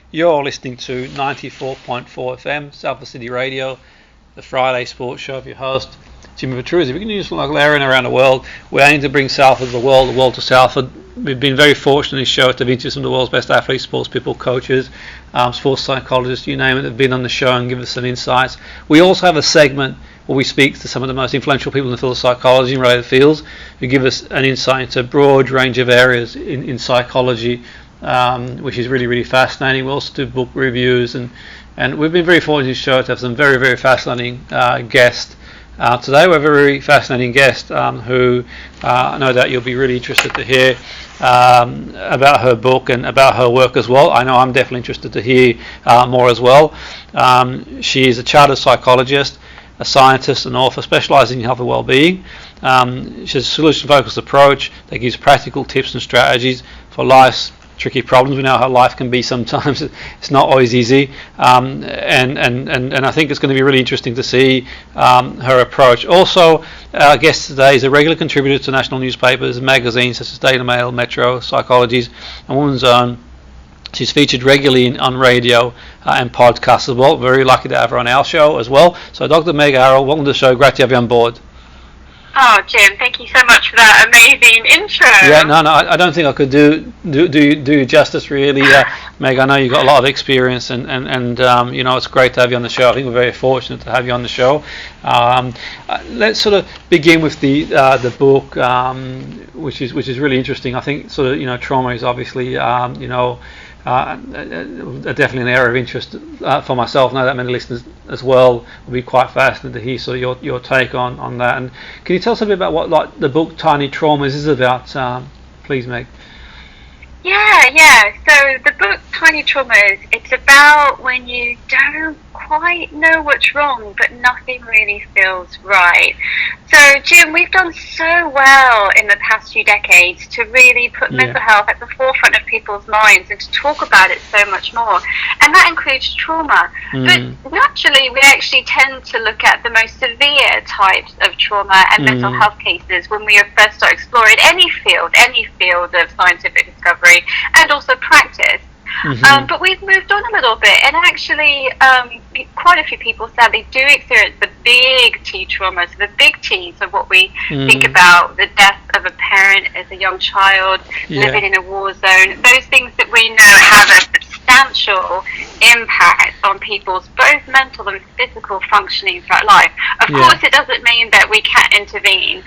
You're listening to 94.4 FM, Salford City Radio, the Friday sports show of your host, Jimmy Petruzzi. We can use like layering around the world. We're aiming to bring Salford to the world to Salford. We've been very fortunate in this show to have interviewed some of the world's best athletes, sports people, coaches, sports psychologists, you name it, have been on the show and give us some insights. We also have a segment where we speak to some of the most influential people in the field of psychology and related fields who give us an insight into a broad range of areas in psychology, which is really, really fascinating. We also do book reviews, and we've been very fortunate in this show to have some very, very fascinating guests. Today we have a very fascinating guest who no doubt you'll be really interested to hear about her book and about her work as well. I know I'm definitely interested to hear more as well. She is a chartered psychologist, a scientist, and author specialising in health and wellbeing. She has a solution-focused approach that gives practical tips and strategies for life's tricky problems. We know how life can be sometimes. It's not always easy, and I think it's going to be really interesting to see her approach. Also, our guest today is a regular contributor to national newspapers and magazines such as Daily Mail, Metro, Psychologies, and Woman's Own. She's featured regularly on radio and podcasts as well. Very lucky to have her on our show as well. So Dr Meg Arroll, welcome to the show. Great to have you on board. Oh, Jim, thank you so much for that amazing intro. Yeah, no, I don't think I could do you justice, really, Meg. I know you've got a lot of experience, and you know, it's great to have you on the show. I think we're very fortunate to have you on the show. Let's sort of begin with the book, which is really interesting. I think sort of, you know, trauma is obviously definitely an area of interest for myself. I know that many listeners as well will be quite fascinated to hear sort of your take on that. And can you tell us a bit about what like the book Tiny Traumas is about, please, Meg? Yeah. So the book Tiny Traumas, it's about when you don't quite know what's wrong, but nothing really feels right. So, Jim, we've done so well in the past few decades to really put mental health at the forefront of people's minds and to talk about it so much more. And that includes trauma. But naturally, we actually tend to look at the most severe types of trauma and mental health cases when we first start exploring any field of scientific discovery and also practice. But we've moved on a little bit, and actually quite a few people sadly do experience the big T traumas, the big T's of what we think about, the death of a parent as a young child, living in a war zone, those things that we know have a substantial impact on people's both mental and physical functioning throughout life. Of course, it doesn't mean that we can't intervene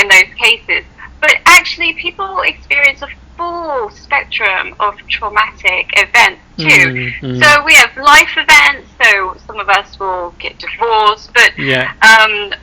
in those cases, but actually people experience a full spectrum of traumatic events too. So we have life events, so some of us will get divorced, but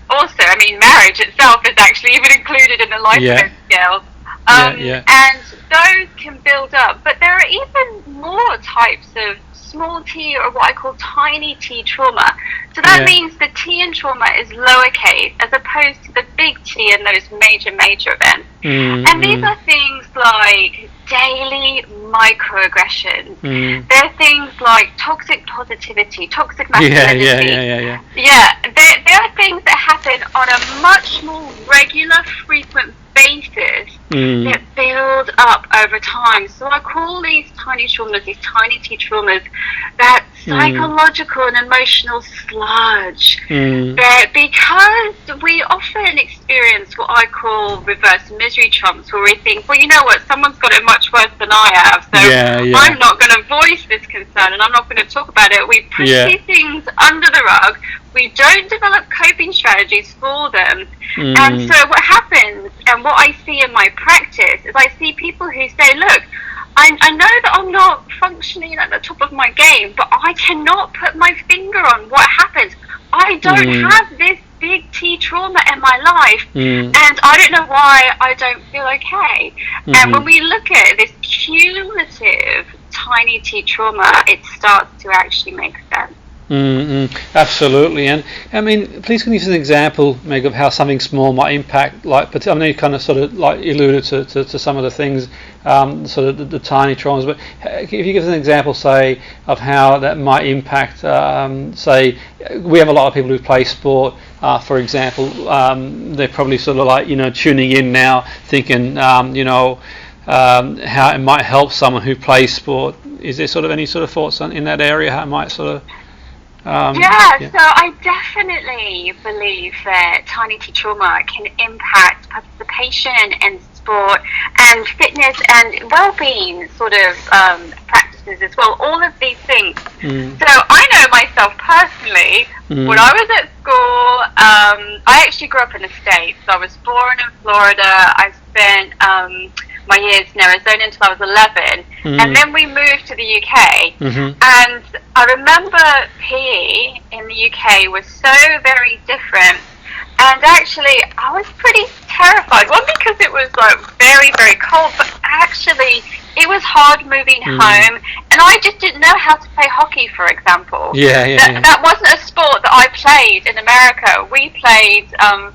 also, I mean, marriage itself is actually even included in the life event scale. And those can build up, but there are even more types of small t, or what I call tiny t trauma. So that means the t in trauma is lowercase as opposed to the big T in those major events. And these are things like daily microaggressions. They're things like toxic positivity, toxic masculinity. There are things that happen on a much more regular, frequent basis that build up over time. So I call these tiny traumas, these tiny T traumas, that psychological and emotional sludge. Because we often experience what I call reverse misery trumps, where we think, well, you know what, someone's got it much worse than I have, so I'm not going to voice this concern and I'm not going to talk about it. We push these things under the rug. We don't develop coping strategies for them. And so what happens, and what I see in my practice, is I see people who say, look, I know that I'm not functioning at the top of my game, but I cannot put my finger on what happens. I don't have this big T trauma in my life, and I don't know why I don't feel okay. And when we look at this cumulative tiny T trauma, it starts to actually make sense. Absolutely. And I mean, please can you give us an example, Meg, of how something small might impact, like, I know you kind of sort of like alluded to some of the things, sort of the tiny traumas, but if you give us an example, say, of how that might impact, say, we have a lot of people who play sport, for example, they're probably sort of like, you know, tuning in now thinking, you know, how it might help someone who plays sport. Is there sort of any sort of thoughts in that area, how it might sort of... So I definitely believe that tiny T trauma can impact participation in sport and fitness and well-being sort of practices as well, all of these things. So I know myself personally, when I was at school, I actually grew up in the States. So I was born in Florida. I spent my years in Arizona until I was 11, and then we moved to the UK. And I remember PE in the UK was so very different, and actually I was pretty terrified. One, because it was like very, very cold, but actually it was hard moving home, and I just didn't know how to play hockey, for example. That wasn't a sport that I played in America. We played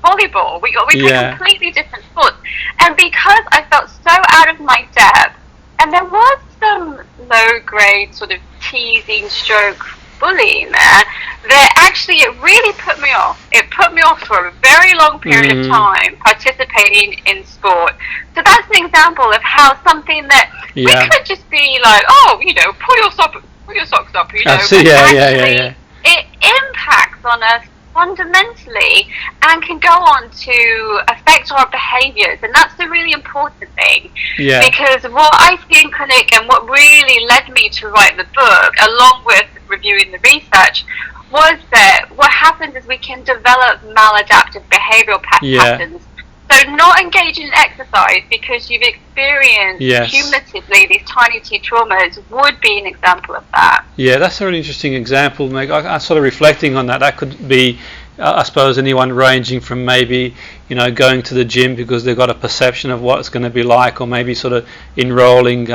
volleyball. We played completely different sports, and because I felt so out of my depth, and there was some low-grade sort of teasing stroke bullying there, that actually it really put me off. It put me off for a very long period of time participating in sport. So that's an example of how something that we could just be like, oh, you know, pull your socks up, you know. It impacts on us fundamentally and can go on to affect our behaviours, and that's the really important thing. Because what I see in clinic, and what really led me to write the book, along with reviewing the research, was that what happens is we can develop maladaptive behavioural patterns. So not engaging in exercise because you've experienced cumulatively these tiny T traumas would be an example of that. Yeah, that's a really interesting example, Meg. I'm sort of reflecting on that. That could be, I suppose, anyone ranging from maybe, you know, going to the gym because they've got a perception of what it's going to be like, or maybe sort of enrolling,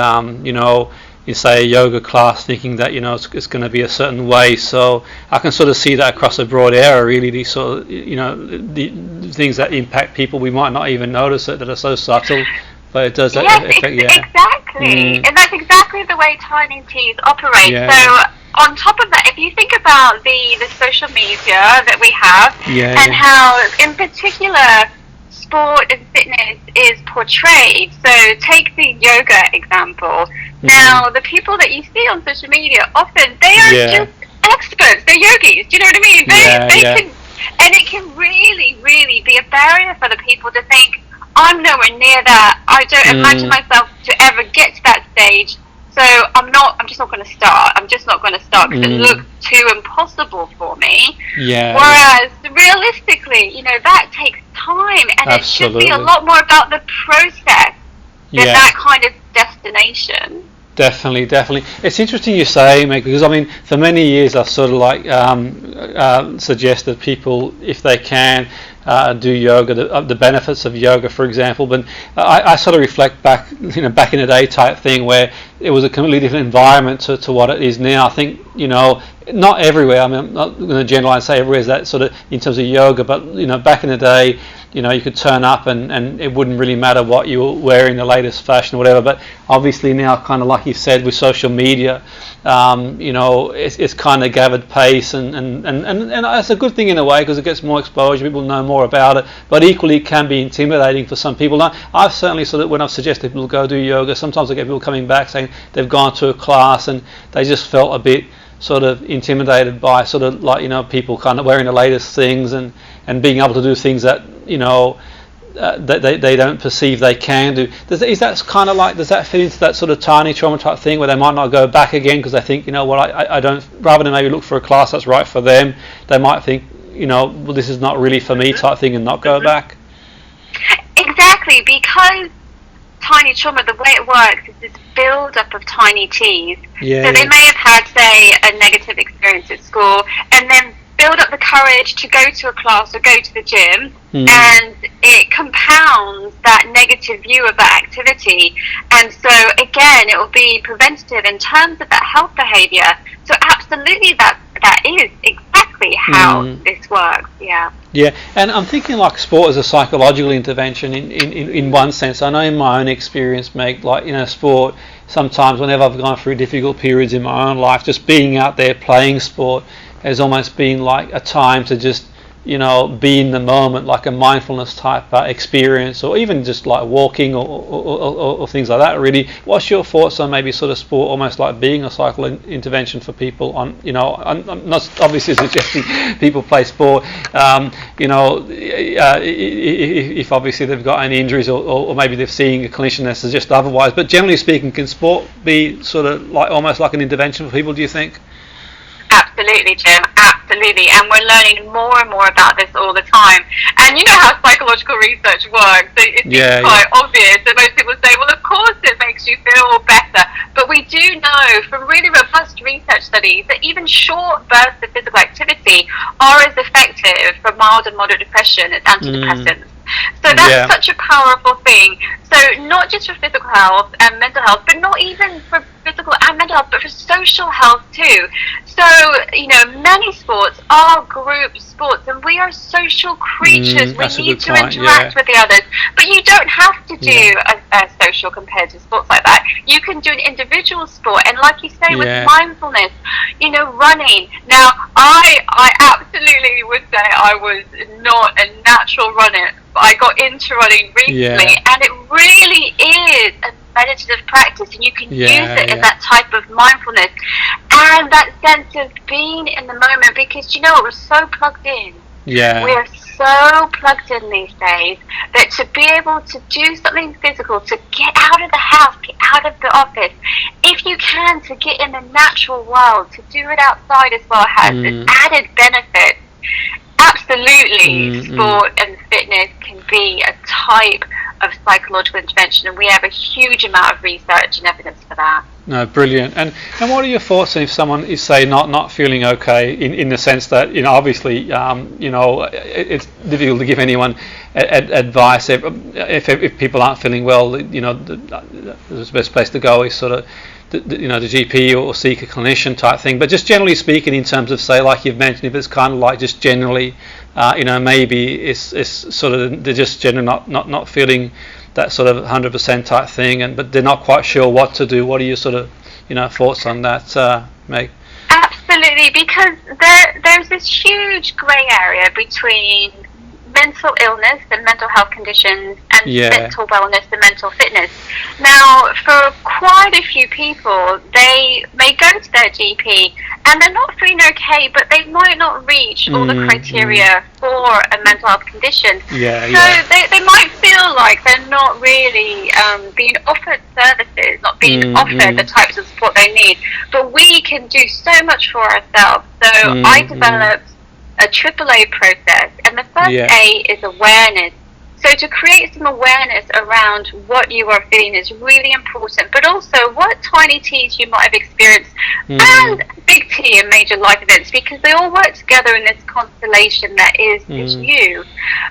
you know, in say a yoga class, thinking that, you know, it's going to be a certain way. So I can sort of see that across a broad area, really, these sort of, you know, the things that impact people, we might not even notice it, that are so subtle, but it does affect. Exactly. And that's exactly the way tiny T's operate. So on top of that, if you think about the social media that we have, and how in particular sport and fitness is portrayed. So take the yoga example. Now, the people that you see on social media, often they are just experts. They're yogis. Do you know what I mean? They can, and it can really, really be a barrier for the people to think, I'm nowhere near that. I don't imagine myself to ever get to that stage. So I'm just not going to start. I'm just not going to start because it looks too impossible for me. Whereas realistically, you know, that takes time, and it should be a lot more about the process than that kind of destination. Definitely. It's interesting you say, Meg, because I mean, for many years I've sort of like suggested people, if they can, do yoga, the benefits of yoga, for example. But I sort of reflect back, you know, back in the day type thing, where it was a completely different environment to what it is now. I think, you know, not everywhere. I mean, I'm not going to generalize and say everywhere is that sort of in terms of yoga, but you know, back in the day, you know, you could turn up and it wouldn't really matter what you were wearing, the latest fashion or whatever. But obviously now, kind of like you said, with social media, you know, it's kind of gathered pace, and it's a good thing in a way because it gets more exposure, people know more about it, but equally it can be intimidating for some people. Now, I've certainly sort of, when I've suggested people go do yoga, sometimes I get people coming back saying they've gone to a class and they just felt a bit sort of intimidated by sort of like, you know, people kind of wearing the latest things and being able to do things that, you know, that they don't perceive they can do. Is that kind of like, does that fit into that sort of tiny trauma type thing where they might not go back again because they think, you know, well, I don't, rather than maybe look for a class that's right for them, they might think, you know, well, this is not really for me type thing and not go back? Exactly, because tiny trauma, the way it works is this build-up of tiny T's. So they may have had, say, a negative experience at school, and then build up the courage to go to a class or go to the gym, and it compounds that negative view of that activity. And so, again, it will be preventative in terms of that health behaviour. So absolutely, that is exactly how this works, Yeah, and I'm thinking like sport as a psychological intervention in one sense. I know in my own experience, Meg, like, you know, sport, sometimes whenever I've gone through difficult periods in my own life, just being out there playing sport has almost been like a time to just be in the moment, like a mindfulness type experience, or even just like walking or things like that. Really, what's your thoughts on maybe sort of sport almost like being a psycho intervention for people? I'm not obviously suggesting people play sport, if obviously they've got any injuries or maybe they're seeing a clinician that suggests otherwise, but generally speaking, can sport be sort of like almost like an intervention for people, do you think? Absolutely, Jim, absolutely. And we're learning more and more about this all the time. And you know how psychological research works. It seems quite obvious. And most people say, well, of course it makes you feel better. But we do know from really robust research studies that even short bursts of physical activity are as effective for mild and moderate depression as antidepressants. So that's such a powerful thing. So not just for physical health and mental health, but not even for physical and mental health, but for social health too. So, many sports are group sports, and we are social creatures. We need to interact with the others. But you don't have to do a social competitive sports like that. You can do an individual sport, and like you say, with mindfulness, running. Now, I absolutely would say I was not a natural runner. I got into running recently, and it really is a meditative practice, and you can use it as that type of mindfulness and that sense of being in the moment, because we're so plugged in. We're so plugged in these days that to be able to do something physical, to get out of the house, get out of the office, if you can, to get in the natural world, to do it outside as well, has an added benefit. Absolutely, sport and fitness can be a type of psychological intervention, and we have a huge amount of research and evidence for that. No, brilliant. And what are your thoughts if someone is, say, not feeling okay, in the sense that obviously it's difficult to give anyone advice if people aren't feeling well. The best place to go is sort of the GP or seek a clinician type thing. But just generally speaking, in terms of, say, like you've mentioned, if it's kind of like just generally, maybe it's sort of they're just generally not feeling that sort of 100% type thing, but they're not quite sure what to do. What are your sort of thoughts on that, Meg? Absolutely, because there's this huge grey area between mental illness and mental health conditions and mental wellness and mental fitness. Now, for quite a few people, they may go to their GP and they're not feeling okay, but they might not reach all the criteria for a mental health condition. So they might feel like they're not really being offered services, not being offered the types of support they need. But we can do so much for ourselves. So I developed a AAA process, and the first A is awareness. So to create some awareness around what you are feeling is really important, but also what tiny T's you might have experienced and big T and major life events, because they all work together in this constellation that is you.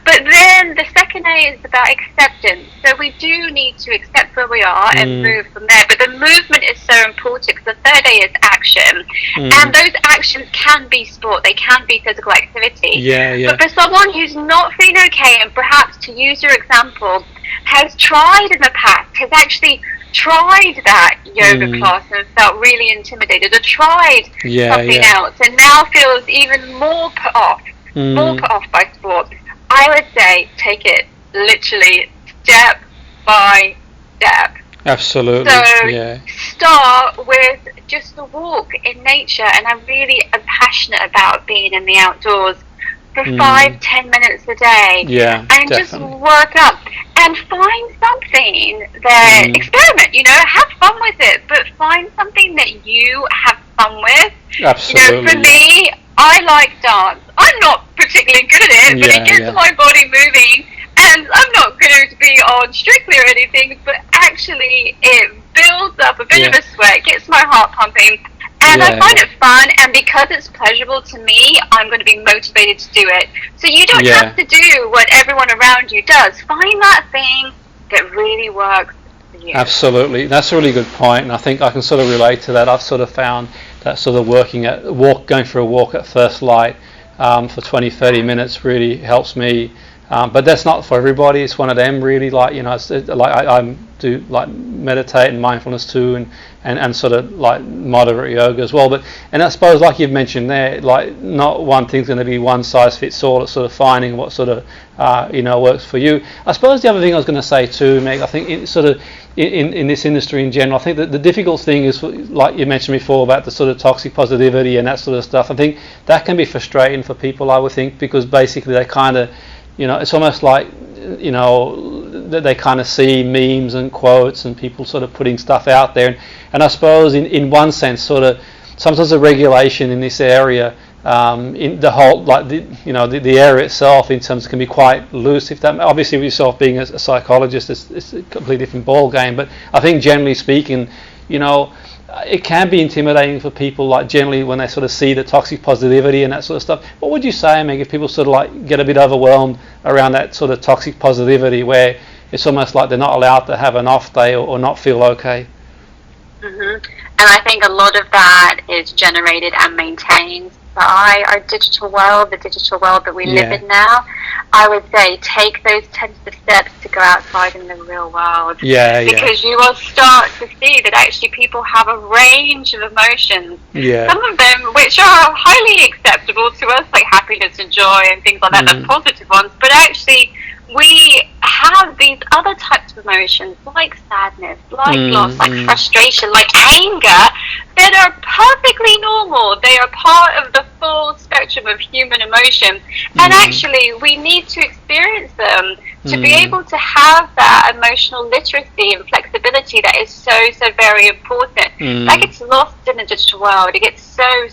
But then the second A is about acceptance. So we do need to accept where we are and move from there. But the movement is so important, because the third A is action. And those actions can be sport, they can be physical activity. But for someone who's not feeling okay, and perhaps, to use your example, has tried in the past, has actually tried that yoga class and felt really intimidated, or tried something else and now feels even more put off by sport, I would say take it literally step by step. Absolutely. So start with just a walk in nature, and I really am passionate about being in the outdoors for 5-10 minutes a day, and just work up and find something that experiment, have fun with it, but find something that you have fun with. Absolutely. For me, I like dance. I'm not particularly good at it, but it gets my body moving, and I'm not going to be on Strictly or anything, but actually it builds up a bit of a sweat, gets my heart pumping. And I find it fun, and because it's pleasurable to me, I'm going to be motivated to do it. So you don't have to do what everyone around you does. Find that thing that really works for you. Absolutely. That's a really good point, and I think I can sort of relate to that. I've sort of found that sort of going for a walk at first light for 20-30 minutes really helps me But that's not for everybody. It's one of them really, like, you know, I do like meditate and mindfulness too, and sort of like moderate yoga as well. But and I suppose, like you've mentioned there, like not one thing's going to be one size fits all. It's sort of finding what sort of works for you. I suppose the other thing I was going to say too, Meg, I think in this industry in general, I think that the difficult thing is, like you mentioned before, about the sort of toxic positivity and that sort of stuff. I think that can be frustrating for people, I would think, because basically they kind of, it's almost like, that they kind of see memes and quotes and people sort of putting stuff out there. And I suppose in one sense, sort of, sometimes the regulation in this area, in the whole, like the area itself in terms can be quite loose. If that, obviously with yourself being a psychologist, it's a completely different ball game. But I think generally speaking, it can be intimidating for people, like generally when they sort of see the toxic positivity and that sort of stuff. What would you say, Meg, if people sort of like get a bit overwhelmed around that sort of toxic positivity, where it's almost like they're not allowed to have an off day or not feel okay? Mm-hmm. And I think a lot of that is generated and maintained by our digital world, the digital world that we live in now. I would say take those tentative steps to go outside in the real world. Because you will start to see that actually people have a range of emotions. Some of them which are highly acceptable to us, like happiness and joy and things like that, the positive ones. But actually we have these other types of emotions, like sadness, like loss, like frustration, like anger, that are perfectly normal. They are part of the full spectrum of human emotion. And actually, we need to experience them to be able to have that emotional literacy and flexibility that is so very important. That gets lost in the digital world. It gets so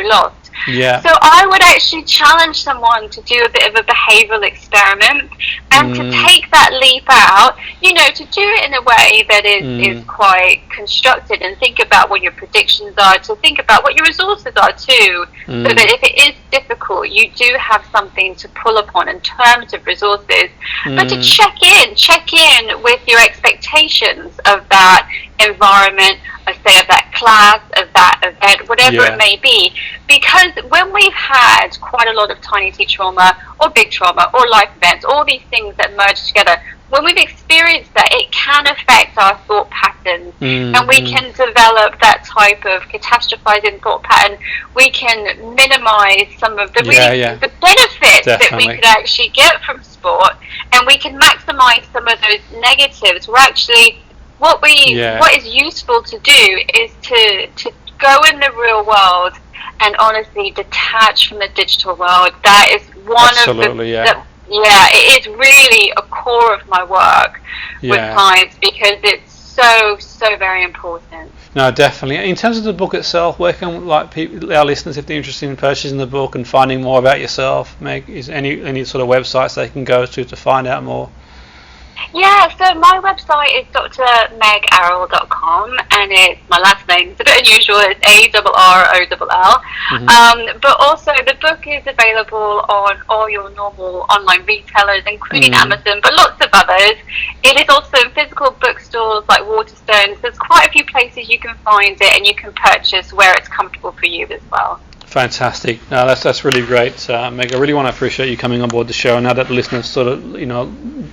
lost. So I would actually challenge someone to do a bit of a behavioural experiment and to take that leap out, to do it in a way that is quite constructed, and think about what your predictions are, to think about what your resources are too, so that if it is difficult, you do have something to pull upon in terms of resources. But to check in with your expectations of that environment, of that class, of that event, whatever it may be. Because when we've had quite a lot of tiny T trauma or big trauma or life events, all these things that merge together, when we've experienced that, it can affect our thought patterns, and we can develop that type of catastrophizing thought pattern. We can minimize some of the the benefits that we could actually get from sport, and we can maximize some of those negatives. We're actually what is useful to do is to go in the real world and honestly detach from the digital world. That is one of the it is really a core of my work with clients, because it's so very important. No, definitely. In terms of the book itself, where can our listeners, if they're interested in purchasing the book and finding more about yourself, Meg, is any sort of websites they can go to find out more? Yeah, so my website is drmegarroll.com, and it's my last name. It's a bit unusual. It's ARROLL. But also the book is available on all your normal online retailers, including Amazon, but lots of others. It is also in physical bookstores like Waterstones. There's quite a few places you can find it, and you can purchase where it's comfortable for you as well. Fantastic. No, that's really great, Meg. I really want to appreciate you coming on board the show. Now that the listeners sort of,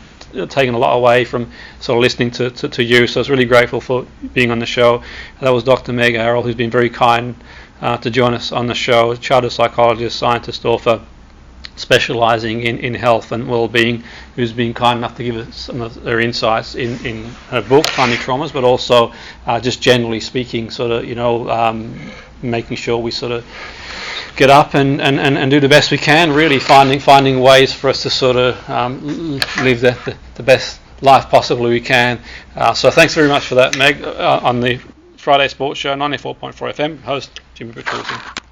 taken a lot away from sort of listening to you, so I was really grateful for being on the show. That was Dr. Meg Arroll, who's been very kind to join us on the show, Chartered Psychologist, scientist, author, specialising in health and wellbeing, who's been kind enough to give us some of her insights in her book, Tiny Traumas, but also just generally speaking, sort of, making sure we sort of get up and do the best we can, really finding ways for us to sort of live the best life possibly we can. So thanks very much for that, Meg. On the Friday Sports Show, 94.4 FM, host Jimmy Petruzzi.